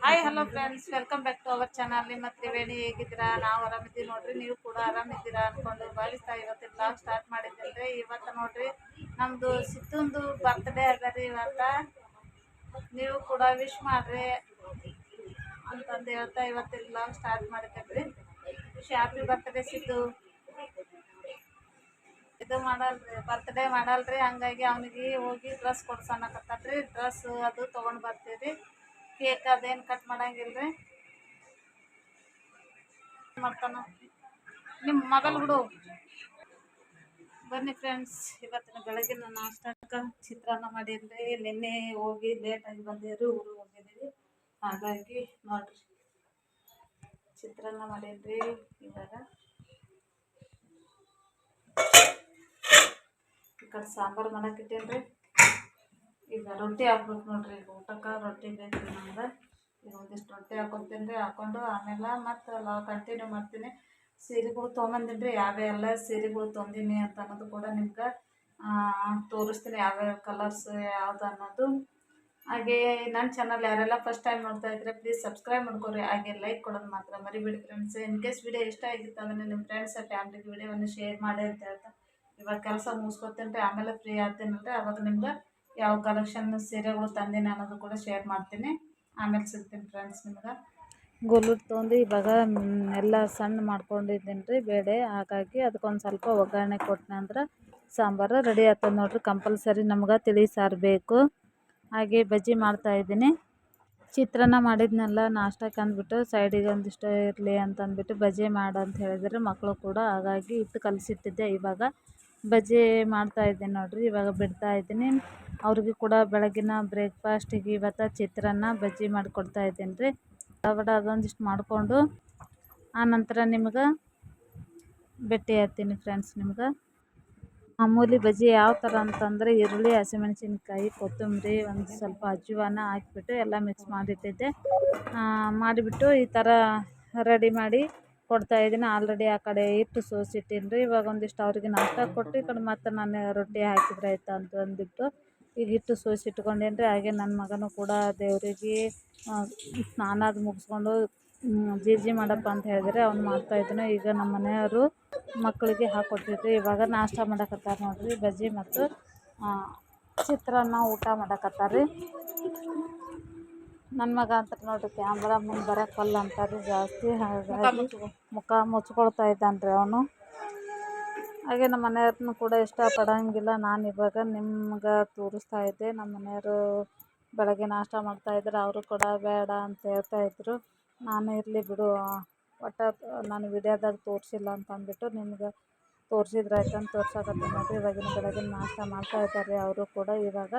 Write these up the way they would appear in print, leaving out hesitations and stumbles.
Hi hello friends, welcome back to our channel. ನಿಮ್ಮ ತ್ರಿವೇಣಿ ಹೇಗಿದ್ದೀರಾ? ನಾವು ಆರಾಮಿದ್ದೀವಿ ನೋಡ್ರಿ. ನೀವು ಕೂಡ ಆರಾಮಿದ್ದೀರಾ ಅನ್ಕೊಂಡು ಭಾವಿಸ್ತಾ ಇವತ್ತಿನ ಬ್ಲಾಗ್ ಸ್ಟಾರ್ಟ್ ಮಾಡಿದ್ದೆ. ಇವತ್ತು ನೋಡ್ರಿ ನಮ್ದು ಸಿತ್ತುಂದು ಬರ್ತ್ಡೇ ಅದ ರೀ. ಇವತ್ತ ನೀವು ಕೂಡ ವಿಶ್ ಮಾಡ್ರಿ ಅಂತಂದು ಹೇಳ್ತಾ ಇವತ್ತಿನ ಬ್ಲಾಗ್ ಸ್ಟಾರ್ಟ್ ಮಾಡಿದ್ರಿ. Happy birthday Siddu. ಇದು ಮಾಡಲ್ರಿ, ಬರ್ತ್ಡೇ ಮಾಡಲ್ರಿ, ಹಂಗಾಗಿ ಅವನಿಗೆ ಹೋಗಿ ಡ್ರೆಸ್ ಕೊಡ್ಸೋಣಕತ್ತಲ್ರಿ. ಡ್ರೆಸ್ ಅದು ತೊಗೊಂಡು ಬರ್ತೀವಿ. ಕೇಕ್ ಅದೇನು ಕಟ್ ಮಾಡಂಗಿಲ್ರಿ. ಮಾಡ್ತಾನ ನಿಮ್ಮ ಮೊಬೈಲ್ ಬಿಡು. ಬನ್ನಿ ಫ್ರೆಂಡ್ಸ್, ಇವತ್ತಿನ ಬೆಳಗಿನ ನಾಷ್ಟಕ್ಕೆ ಚಿತ್ರಾನ್ನ ಮಾಡಿದ್ರಿ. ನಿನ್ನೆ ಹೋಗಿ ಲೇಟಾಗಿ ಬಂದಿರಿ, ಊರಿಗೆ ಹೋಗಿದ್ದೀವಿ. ಹಾಗಾಗಿ ನೋಡ್ರಿ ಚಿತ್ರಾನ್ನ ಮಾಡಿದ್ರಿ. ಇವಾಗ ಈ ಕಡೆ ಸಾಂಬಾರು ಮಾಡಕ್ಕೆ ಇಟ್ಟೇನ್ರಿ. ಈಗ ರೊಟ್ಟಿ ಹಾಕ್ಬೇಕು ನೋಡ್ರಿ. ಈಗ ಊಟಕ್ಕೆ ರೊಟ್ಟಿ ಬೇಕು ನಮ್ಗೆ. ಈಗ ಒಂದಿಷ್ಟು ರೊಟ್ಟಿ ಹಾಕೊತೀನಿ, ಹಾಕೊಂಡು ಆಮೇಲೆ ಮತ್ತೆ ಕಂಟಿನ್ಯೂ ಮಾಡ್ತೀನಿ. ಸೀರೆಗಳು ತೊಗೊಂಬಂದಿನಿ, ಯಾವ್ಯಾವೆಲ್ಲ ಸೀರೆಗಳು ತೊಂದಿನಿ ಅಂತ ಅನ್ನೋದು ಕೂಡ ನಿಮ್ಗೆ ತೋರಿಸ್ತೀನಿ, ಯಾವ್ಯಾವ ಕಲರ್ಸ್ ಯಾವ್ದು ಅನ್ನೋದು. ಹಾಗೆ ನನ್ನ ಚಾನಲ್ ಯಾರೆಲ್ಲ ಫಸ್ಟ್ ಟೈಮ್ ನೋಡ್ತಾ ಇದ್ರೆ ಪ್ಲೀಸ್ ಸಬ್ಸ್ಕ್ರೈಬ್ ಮಾಡ್ಕೊರಿ. ಹಾಗೆ ಲೈಕ್ ಕೊಡೋದು ಮಾತ್ರ ಮರಿಬೇಡಿ ಫ್ರೆಂಡ್ಸ್. ಇನ್ ಕೇಸ್ ವಿಡಿಯೋ ಇಷ್ಟ ಆಗಿತ್ತು ಅಂದರೆ ನಿಮ್ಮ ಫ್ರೆಂಡ್ಸ್ ಫ್ಯಾಮಿಲಿಗೆ ವಿಡಿಯೋವನ್ನು ಶೇರ್ ಮಾಡಿ ಅಂತ ಹೇಳ್ತಾ ಇವಾಗ ಕೆಲಸ ಮುಗಿಸ್ಕೊತೀನಿ. ಆಮೇಲೆ ಫ್ರೀ ಆಗ್ತೀನಂದ್ರೆ ಅವಾಗ ನಿಮ್ಗೆ ಯಾವ ಕಲೆಕ್ಷನ್ ಸೀರೆಗಳು ತಂದಿನಿ ಅನ್ನೋದು ಕೂಡ ಶೇರ್ ಮಾಡ್ತೀನಿ. ಆಮೇಲೆ ಸಿಗ್ತೀನಿ ಫ್ರೆಂಡ್ಸ್ ನಿಮ್ಗೆ. ಗೊಲ್ಲುಟ್ಟು ತೊಗೊಂಡು ಇವಾಗ ಎಲ್ಲ ಸಣ್ಣ ಮಾಡ್ಕೊಂಡಿದ್ದೀನಿ ರೀ ಬೇಳೆ. ಹಾಗಾಗಿ ಅದಕ್ಕೊಂದು ಸ್ವಲ್ಪ ಒಗ್ಗರಣೆ ಕೊಟ್ಟನೆ ಅಂದ್ರೆ ಸಾಂಬಾರು ರೆಡಿ ಆಗ್ತದೆ ನೋಡ್ರಿ. ಕಂಪಲ್ಸರಿ ನಮ್ಗೆ ತಿಳಿ ಸಾರು ಬೇಕು. ಹಾಗೆ ಬಜ್ಜಿ ಮಾಡ್ತಾಯಿದ್ದೀನಿ. ಚಿತ್ರಾನ್ನ ಮಾಡಿದ್ನೆಲ್ಲ ನಾಷ್ಟಕ್ಕೆ ಅಂದ್ಬಿಟ್ಟು ಸೈಡಿಗೆ ಒಂದಿಷ್ಟು ಇರಲಿ ಅಂತಂದ್ಬಿಟ್ಟು ಬಜ್ಜಿ ಮಾಡು ಅಂತ ಹೇಳಿದ್ರು ಮಕ್ಕಳು ಕೂಡ. ಹಾಗಾಗಿ ಹಿಟ್ಟು ಕಲಸಿಟ್ಟಿದ್ದೆ, ಇವಾಗ ಬಜ್ಜಿ ಮಾಡ್ತಾಯಿದ್ದೀನಿ ನೋಡ್ರಿ. ಇವಾಗ ಬಿಡ್ತಾಯಿದ್ದೀನಿ. ಅವ್ರಿಗೂ ಕೂಡ ಬೆಳಗಿನ ಬ್ರೇಕ್ಫಾಸ್ಟಿಗೆ ಇವತ್ತು ಚಿತ್ರಾನ್ನ ಬಜ್ಜಿ ಮಾಡಿ ಕೊಡ್ತಾಯಿದ್ದೀನಿ ರೀ. ಅದೊಂದಿಷ್ಟು ಮಾಡಿಕೊಂಡು ಆನಂತರ ನಿಮ್ಗೆ ಭೇಟಿ ಆಗ್ತೀನಿ ಫ್ರೆಂಡ್ಸ್. ನಿಮ್ಗೆ ಮಾಮೂಲಿ ಬಜ್ಜಿ ಯಾವ ಥರ ಅಂತಂದರೆ ಈರುಳ್ಳಿ, ಹಸಿಮೆಣಸಿನ್ಕಾಯಿ, ಕೊತ್ತಂಬರಿ, ಒಂದು ಸ್ವಲ್ಪ ಅಜ್ವಾನ ಹಾಕಿಬಿಟ್ಟು ಎಲ್ಲ ಮಿಕ್ಸ್ ಮಾಡಿಟ್ಟಿದ್ದೆ. ಮಾಡಿಬಿಟ್ಟು ಈ ಥರ ರೆಡಿ ಮಾಡಿ ಕೊಡ್ತಾಯಿದ್ದೀನಿ. ಆಲ್ರೆಡಿ ಆ ಕಡೆ ಹಿಟ್ಟು ಸೋಸಿಟ್ಟಿನಿ ರೀ. ಇವಾಗ ಒಂದಿಷ್ಟು ಅವ್ರಿಗೆ ನಾಷ್ಟ ಕೊಟ್ಟು ಈ ಕಡೆ ಮತ್ತು ನಾನು ರೊಟ್ಟಿ ಹಾಕಿದ್ರೆ ಆಯ್ತು ಅಂತ ಅಂದ್ಬಿಟ್ಟು ಈಗ ಹಿಟ್ಟು ಸೋಸಿಟ್ಕೊಂಡೇನಿ ರೀ. ಹಾಗೆ ನನ್ನ ಮಗನೂ ಕೂಡ ದೇವರಿಗೆ ಸ್ನಾನ ಅದು ಮುಗಿಸ್ಕೊಂಡು ಜೀರ್ಜಿ ಮಾಡಪ್ಪ ಅಂತ ಹೇಳಿದರೆ ಅವ್ನು ಮಾಡ್ತಾಯಿದ್ದಾನೆ. ಈಗ ನಮ್ಮ ಮನೆಯವರು ಮಕ್ಕಳಿಗೆ ಹಾಕ್ಕೊಟ್ಟಿದ್ರಿ. ಇವಾಗ ನಾಷ್ಟ ಮಾಡಕತ್ತಾರೆ ನೋಡ್ರಿ. ಬಜ್ಜಿ ಮತ್ತು ಚಿತ್ರಾನ್ನ ಊಟ ಮಾಡಕತ್ತಾರೆ. ನನ್ನ ಮಗ ಅಂತ ನೋಡ್ರಿ ಕ್ಯಾಮ್ರಾ ಮುಂದೆ ಬರೋಕ್ಕಲ್ಲ ಅಂತಾರೆ ಜಾಸ್ತಿ. ಹಾಗಾಗಿ ಮುಖ ಮುಚ್ಕೊಳ್ತಾ ಇದ್ದಾನೆ ರೀ ಅವನು. ಹಾಗೆ ನಮ್ಮ ಮನೆಯವ್ರನ್ನೂ ಕೂಡ ಇಷ್ಟಪಡೋಂಗಿಲ್ಲ. ನಾನು ಇವಾಗ ನಿಮ್ಗೆ ತೋರಿಸ್ತಾ ಇದ್ದೆ. ನಮ್ಮ ಮನೆಯವರು ಬೆಳಗ್ಗೆ ನಾಷ್ಟ ಮಾಡ್ತಾಯಿದ್ರು, ಅವರು ಕೂಡ ಬೇಡ ಅಂತ ಹೇಳ್ತಾಯಿದ್ರು. ನಾನು ಇರಲಿ ಬಿಡು, ಒಟ್ಟು ನಾನು ವಿಡಿಯೋದಾಗ ತೋರಿಸಿಲ್ಲ ಅಂತ ಅಂದ್ಬಿಟ್ಟು ನಿಮ್ಗೆ ತೋರಿಸಿದ್ರಾಯ್ತು ಅಂತ ತೋರ್ಸಕತ್ತೀನಿ ನೋಡಿರಿ. ಇವಾಗಿನ ಬೆಳಗಿನ ನಾಷ್ಟ ಮಾಡ್ತಾಯಿದ್ದಾರೆ ಅವರು ಕೂಡ. ಇವಾಗ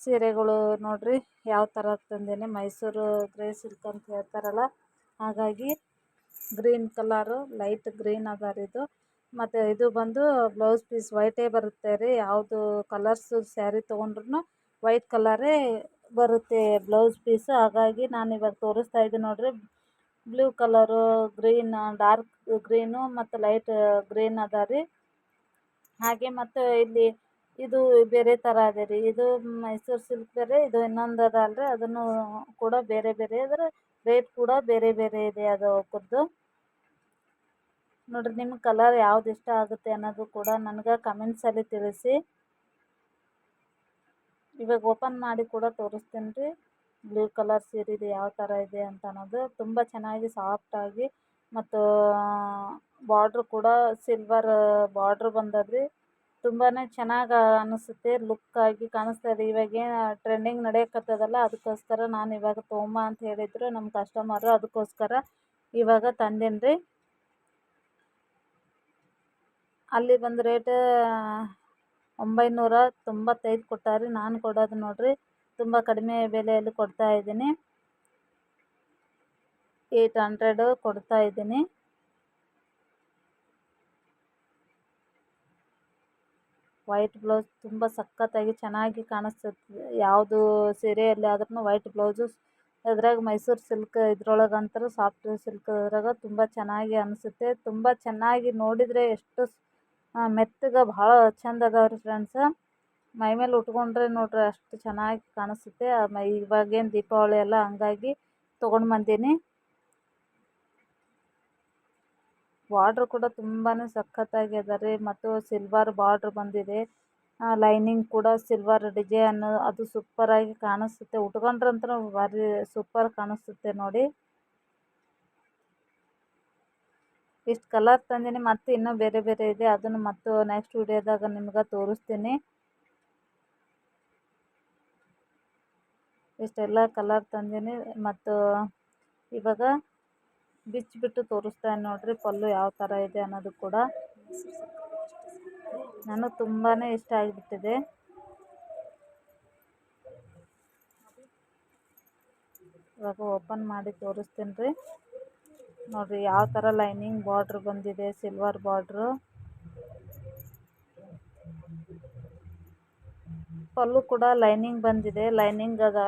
ಸೀರೆಗಳು ನೋಡಿರಿ ಯಾವ ಥರ ತಂದೇನೆ, ಮೈಸೂರು ಗ್ರೇ ಸಿಲ್ಕ್ ಅಂತ ಹೇಳ್ತಾರಲ್ಲ, ಹಾಗಾಗಿ ಗ್ರೀನ್ ಕಲರು ಲೈಟ್ ಗ್ರೀನ್ ಅದ ರೀ ಇದು. ಮತ್ತು ಇದು ಬಂದು ಬ್ಲೌಸ್ ಪೀಸ್ ವೈಟೇ ಬರುತ್ತೆ ರೀ. ಯಾವುದು ಕಲರ್ಸು ಸ್ಯಾರಿ ತೊಗೊಂಡ್ರು ವೈಟ್ ಕಲರೇ ಬರುತ್ತೆ ಬ್ಲೌಸ್ ಪೀಸು. ಹಾಗಾಗಿ ನಾನು ಇವಾಗ ತೋರಿಸ್ತಾ ಇದ್ದೀನಿ ನೋಡಿರಿ. Blue colour, green, dark green ಮತ್ತು ಲೈಟ್ ಗ್ರೀನ್ ಅದ ರೀ. ಹಾಗೆ ಮತ್ತು ಇಲ್ಲಿ ಇದು ಬೇರೆ ಥರ ಅದ ರೀ. ಇದು ಮೈಸೂರು ಸಿಲ್ಕ್ ಬೇರೆ, ಇದು ಇನ್ನೊಂದು ಅದ ಅಲ್ರಿ, ಅದನ್ನು ಕೂಡ ಬೇರೆ ಬೇರೆ ಅದರ ರೇಟ್ ಕೂಡ ಬೇರೆ ಬೇರೆ ಇದೆ ಅದು ಅವಕ್ಕದ್ದು. ನೋಡಿರಿ ನಿಮ್ಗೆ ಕಲರ್ ಯಾವ್ದು ಇಷ್ಟ ಆಗುತ್ತೆ ಅನ್ನೋದು ಕೂಡ ನನಗೆ ಕಮೆಂಟ್ಸಲ್ಲಿ ತಿಳಿಸಿ. ಇವಾಗ ಓಪನ್ ಮಾಡಿ ಕೂಡ ತೋರಿಸ್ತೀನಿ ರೀ. ಬ್ಲೂ ಕಲರ್ ಸೀರೆ ಯಾವ ಥರ ಇದೆ ಅಂತ ಅನ್ನೋದು. ತುಂಬ ಚೆನ್ನಾಗಿ ಸಾಫ್ಟಾಗಿ ಮತ್ತು ಬಾರ್ಡ್ರ್ ಕೂಡ ಸಿಲ್ವರ್ ಬಾರ್ಡ್ರ್ ಬಂದದ್ರಿ. ತುಂಬಾ ಚೆನ್ನಾಗಿ ಅನಿಸುತ್ತೆ, ಲುಕ್ಕಾಗಿ ಕಾಣಿಸ್ತಾ ಇದೆ. ಇವಾಗೇನು ಟ್ರೆಂಡಿಂಗ್ ನಡೆಯಕತ್ತದಲ್ಲ, ಅದಕ್ಕೋಸ್ಕರ ನಾನು ಇವಾಗ ತೊಗೊಂಬ ಅಂತ ಹೇಳಿದ್ರು ನಮ್ಮ ಕಸ್ಟಮರು. ಅದಕ್ಕೋಸ್ಕರ ಇವಾಗ ತಂದೇನಿ ರೀ. ಅಲ್ಲಿ ಬಂದು ರೇಟ್ 995 ಕೊಟ್ಟಾರಿ. ನಾನು ಕೊಡೋದು ನೋಡಿರಿ ತುಂಬ ಕಡಿಮೆ ಬೆಲೆಯಲ್ಲಿ ಕೊಡ್ತಾಯಿದ್ದೀನಿ. 800 ಕೊಡ್ತಾಯಿದ್ದೀನಿ. ವೈಟ್ ಬ್ಲೌಸ್ ತುಂಬ ಸಖತ್ತಾಗಿ ಚೆನ್ನಾಗಿ ಕಾಣಿಸ್ತದೆ. ಯಾವುದು ಸೀರೆಯಲ್ಲಿ ಆದ್ರೂ ವೈಟ್ ಬ್ಲೌಸು, ಅದ್ರಾಗ ಮೈಸೂರು ಸಿಲ್ಕ್ ಇದ್ರೊಳಗಂತೂ ಸಾಫ್ಟ್ ಸಿಲ್ಕ್ ಅದ್ರಾಗ ತುಂಬ ಚೆನ್ನಾಗಿ ಅನಿಸುತ್ತೆ. ತುಂಬ ಚೆನ್ನಾಗಿ ನೋಡಿದರೆ ಎಷ್ಟು ಮೆತ್ತಗೆ ಭಾಳ ಚಂದ ಅದಾವ್ರಿ ಫ್ರೆಂಡ್ಸ. ಮೈ ಮೇಲೆ ಉಟ್ಕೊಂಡ್ರೆ ನೋಡ್ರಿ ಅಷ್ಟು ಚೆನ್ನಾಗಿ ಕಾಣಿಸುತ್ತೆ. ಇವಾಗೇನು ದೀಪಾವಳಿ ಅಲ್ಲ, ಹಂಗಾಗಿ ತೊಗೊಂಡು ಬಂದೀನಿ. ಬಾರ್ಡ್ರ್ ಕೂಡ ತುಂಬಾ ಸಖತ್ತಾಗಿದೆ ರೀ. ಮತ್ತು ಸಿಲ್ವರ್ ಬಾರ್ಡ್ರ್ ಬಂದಿದೆ. ಲೈನಿಂಗ್ ಕೂಡ ಸಿಲ್ವರ್ ಡಿಸೈನ್, ಅದು ಸೂಪರ್ ಆಗಿ ಕಾಣಿಸುತ್ತೆ. ಉಟ್ಕೊಂಡ್ರಂತೂ ಭಾರಿ ಸೂಪರ್ ಕಾಣಿಸುತ್ತೆ ನೋಡಿ. ಇಷ್ಟು ಕಲರ್ ತಂದೀನಿ, ಮತ್ತು ಇನ್ನೂ ಬೇರೆ ಬೇರೆ ಇದೆ. ಅದನ್ನು ಮತ್ತು ನೆಕ್ಸ್ಟ್ ವಿಡಿಯೋದಾಗ ನಿಮ್ಗೆ ತೋರಿಸ್ತೀನಿ. ಇಷ್ಟೆಲ್ಲ ಕಲರ್ ತಂದೀನಿ. ಮತ್ತು ಇವಾಗ ಬಿಚ್ಚಿಬಿಟ್ಟು ತೋರಿಸ್ತಾನೆ ನೋಡ್ರಿ ಪಲ್ಲು ಯಾವ ಥರ ಇದೆ ಅನ್ನೋದು ಕೂಡ. ನನಗೆ ತುಂಬಾ ಇಷ್ಟ ಆಗಿಬಿಟ್ಟಿದೆ. ಇವಾಗ ಓಪನ್ ಮಾಡಿ ತೋರಿಸ್ತೀನಿ ರೀ. ನೋಡಿರಿ ಯಾವ ಥರ ಲೈನಿಂಗ್ ಬಾರ್ಡ್ರ್ ಬಂದಿದೆ, ಸಿಲ್ವರ್ ಬಾರ್ಡ್ರು. ಪಲ್ಲು ಕೂಡ ಲೈನಿಂಗ್ ಬಂದಿದೆ. ಲೈನಿಂಗ್ ಅದ,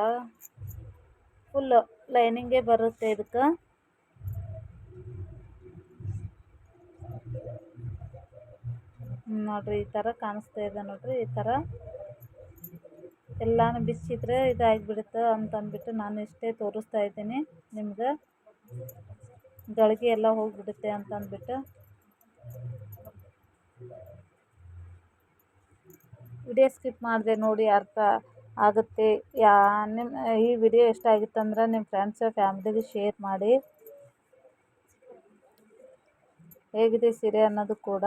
ಫುಲ್ ಲೈನಿಂಗೇ ಬರುತ್ತೆ ಇದಕ್ಕೆ. ನೋಡ್ರಿ ಈ ಥರ ಕಾಣಿಸ್ತಾ ಇದೆ ನೋಡ್ರಿ. ಈ ಥರ ಎಲ್ಲಾನು ಬಿಚ್ಚಿದ್ರೆ ಇದಾಗಿಬಿಡುತ್ತೆ ಅಂತಂದ್ಬಿಟ್ಟು ನಾನು ಇಷ್ಟೇ ತೋರಿಸ್ತಾ ಇದ್ದೀನಿ ನಿಮ್ಗೆ. ಗಳಿಗೆ ಎಲ್ಲ ಹೋಗಿಬಿಡುತ್ತೆ ಅಂತಂದ್ಬಿಟ್ಟು ವಿಡಿಯೋ ಸ್ಕಿಪ್ ಮಾಡಿದೆ ನೋಡಿ, ಅರ್ಥ ಆಗುತ್ತೆ. ಈ ವಿಡಿಯೋ ಇಷ್ಟ ಆಗಿತ್ತಂದ್ರೆ ನಿಮ್ಮ ಫ್ರೆಂಡ್ಸ್ ಫ್ಯಾಮಿಲಿಗೆ ಶೇರ್ ಮಾಡಿ. ಹೇಗಿದೆ ಸೀರೆ ಅನ್ನೋದು ಕೂಡ.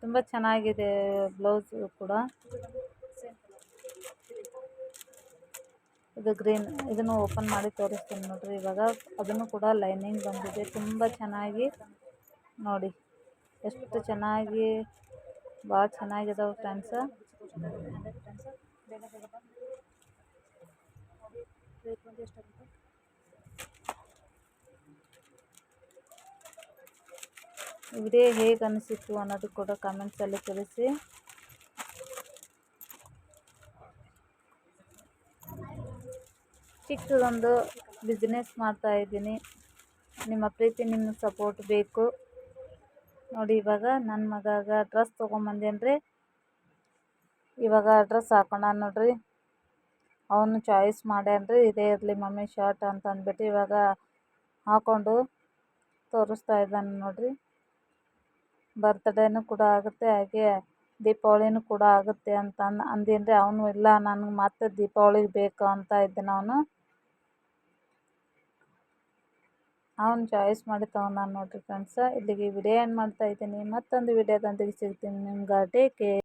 ತುಂಬ ಚೆನ್ನಾಗಿದೆ ಬ್ಲೌಸ್ ಕೂಡ. ಇದು ಗ್ರೀನ್, ಇದನ್ನು ಓಪನ್ ಮಾಡಿ ತೋರಿಸ್ತೀನಿ ನೋಡ್ರಿ ಇವಾಗ. ಅದನ್ನು ಕೂಡ ಲೈನಿಂಗ್ ಬಂದಿದೆ. ತುಂಬ ಚೆನ್ನಾಗಿ ನೋಡಿ, ಎಷ್ಟು ಚೆನ್ನಾಗಿ, ಭಾಳ ಚೆನ್ನಾಗಿದಾವೆ ಫ್ರೆಂಡ್ಸ. ವಿಡಿಯೋ ಹೇಗೆ ಅನಿಸಿತ್ತು ಅನ್ನೋದು ಕೂಡ ಕಮೆಂಟ್ಸಲ್ಲಿ ತಿಳಿಸಿ. ಚಿಕ್ಕದೊಂದು ಬಿಸ್ನೆಸ್ ಮಾಡ್ತಾ ಇದ್ದೀನಿ. ನಿಮ್ಮ ಪ್ರೀತಿ, ನಿಮ್ಮ ಸಪೋರ್ಟ್ ಬೇಕು ನೋಡಿ. ಇವಾಗ ನನ್ನ ಮಗಾಗ ಡ್ರೆಸ್ ತೊಗೊಂಬಂದೇನು ರೀ. ಇವಾಗ ಡ್ರೆಸ್ ಹಾಕೊಂಡ ನೋಡ್ರಿ. ಅವನು ಚಾಯ್ಸ್ ಮಾಡ್ಯಾನ್ರಿ, ಇದೇ ಇರಲಿ ಮಮ್ಮಿ ಶರ್ಟ್ ಅಂತ ಅಂದ್ಬಿಟ್ಟು ಇವಾಗ ಹಾಕ್ಕೊಂಡು ತೋರಿಸ್ತಾ ಇದ್ದಾನೆ ನೋಡ್ರಿ. ಬರ್ತ್ಡೇನೂ ಕೂಡ ಆಗುತ್ತೆ, ಹಾಗೆ ದೀಪಾವಳಿನೂ ಕೂಡ ಆಗುತ್ತೆ ಅಂತ ಅಂದೀನಿ. ಅವನು ಇಲ್ಲ, ನನಗೆ ಮತ್ತೆ ದೀಪಾವಳಿಗೆ ಬೇಕು ಅಂತ ಇದ್ದಾನೆ ಅವನು ಚಾಯ್ಸ್ ಮಾಡಿ ತೊಗೊಂಡಾನ ನೋಡ್ರಿ ಫ್ರೆಂಡ್ಸ. ಇಲ್ಲಿಗೆ ವಿಡಿಯೋ ಏನು ಮಾಡ್ತಾ ಇದ್ದೀನಿ. ಮತ್ತೊಂದು ವಿಡಿಯೋದೊಂದಿಗೆ ಸಿಗ್ತೀನಿ ನಿಮ್ಗೆ. Take care.